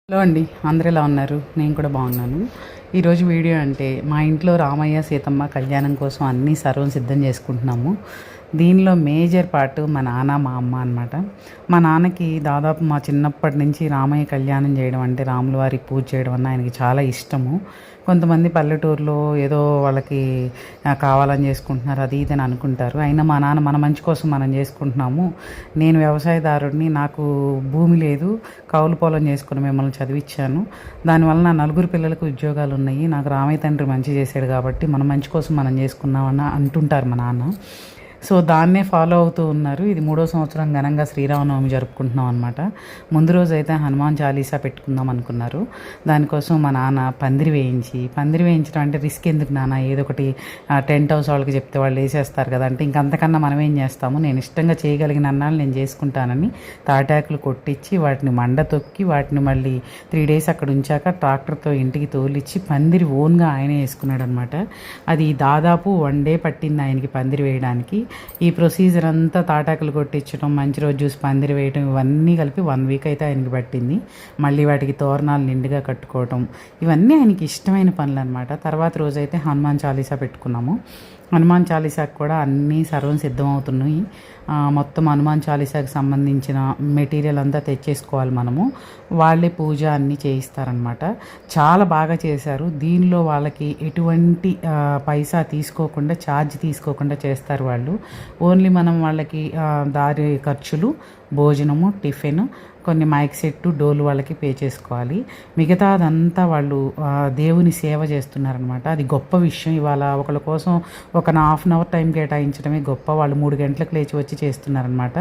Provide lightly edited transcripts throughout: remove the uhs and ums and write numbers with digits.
Hello అండి, అందరూ ఎలా ఉన్నారు? నేను కూడా బాగున్నాను. ఈరోజు వీడియో అంటే మా ఇంట్లో రామయ్య సీతమ్మ కళ్యాణం కోసం అన్నీ సర్వం సిద్ధం చేసుకుంటున్నాము. దీనిలో మేజర్ పార్ట్ మా నాన్న మా అమ్మ అనమాట. మా నాన్నకి దాదాపు మా చిన్నప్పటి నుంచి రామయ్య కళ్యాణం చేయడం అంటే రాముల వారికి పూజ చేయడం అన్న ఆయనకి చాలా ఇష్టము. కొంతమంది పల్లెటూరులో ఏదో వాళ్ళకి కావాలని చేసుకుంటున్నారు అది ఇది అని అనుకుంటారు. అయినా మా నాన్న మన మంచి కోసం మనం చేసుకుంటున్నాము. నేను వ్యవసాయదారుడిని, నాకు భూమి లేదు, కౌలు పొలం చేసుకుని మిమ్మల్ని చదివించాను. దానివల్ల నా నలుగురు పిల్లలకు ఉద్యోగాలు ఉన్నాయి. నాకు రామయ్య తండ్రి మంచి చేశాడు కాబట్టి మన మంచి కోసం మనం చేసుకున్నామని అంటుంటారు మా నాన్న. సో దాన్నే ఫాలో అవుతూ ఉన్నారు. ఇది 3వ సంవత్సరం ఘనంగా శ్రీరామనవమి జరుపుకుంటున్నాం అనమాట. ముందు రోజు అయితే హనుమాన్ చాలీసా పెట్టుకుందాం అనుకున్నారు. దానికోసం మా నాన్న పందిరి వేయించడం అంటే రిస్క్ ఎందుకు నాన్న, ఏదో ఒకటి టెంట్ హౌస్ వాళ్ళకి చెప్తే వాళ్ళు వేసేస్తారు కదా అంటే ఇంకంతకన్నా మనం ఏం చేస్తాము, నేను ఇష్టంగా చేయగలిగిన అన్నాళ్ళు నేను చేసుకుంటానని తాటాకులు కొట్టించి వాటిని మండ తొక్కి వాటిని మళ్ళీ 3 days అక్కడ ఉంచాక ట్రాక్టర్తో ఇంటికి తోలిచ్చి పందిరి ఓన్గా ఆయనే వేసుకున్నాడు అనమాట. అది దాదాపు 1 day పట్టింది ఆయనకి పందిరి వేయడానికి. ఈ ప్రొసీజర్ అంతా తాటాకులు కొట్టించడం, మంచి రోజు చూసి పందిరి వేయడం, ఇవన్నీ కలిపి 1 week అయితే ఆయనకి పట్టింది. మళ్ళీ వాటికి తోరణాలు నిండుగా కట్టుకోవటం, ఇవన్నీ ఆయనకి ఇష్టమైన పనులు అనమాట. తర్వాత రోజైతే హనుమాన్ చాలీసా పెట్టుకున్నాము. హనుమాన్ చాలీసాకి కూడా అన్నీ సర్వం సిద్ధమవుతున్నాయి. మొత్తం హనుమాన్ చాలీసాకి సంబంధించిన మెటీరియల్ అంతా తెచ్చేసుకోవాలి మనము. వాళ్ళే పూజ అన్నీ చేయిస్తారనమాట. చాలా బాగా చేశారు. దీనిలో వాళ్ళకి ఎటువంటి పైసా తీసుకోకుండా, ఛార్జ్ తీసుకోకుండా చేస్తారు వాళ్ళు. ఓన్లీ మనం వాళ్ళకి దారి ఖర్చులు, భోజనము, టిఫిన్, కొన్ని మైక్ సెట్టు, డోలు వాళ్ళకి పే చేసుకోవాలి. మిగతాదంతా వాళ్ళు దేవుని సేవ చేస్తున్నారనమాట. అది గొప్ప విషయం. ఇవాళ ఒకళ్ళ కోసం ఒక 1/2 hour టైం కేటాయించడమే గొప్ప. వాళ్ళు 3 గంటలకు లేచి వచ్చి చేస్తున్నారనమాట.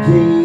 జై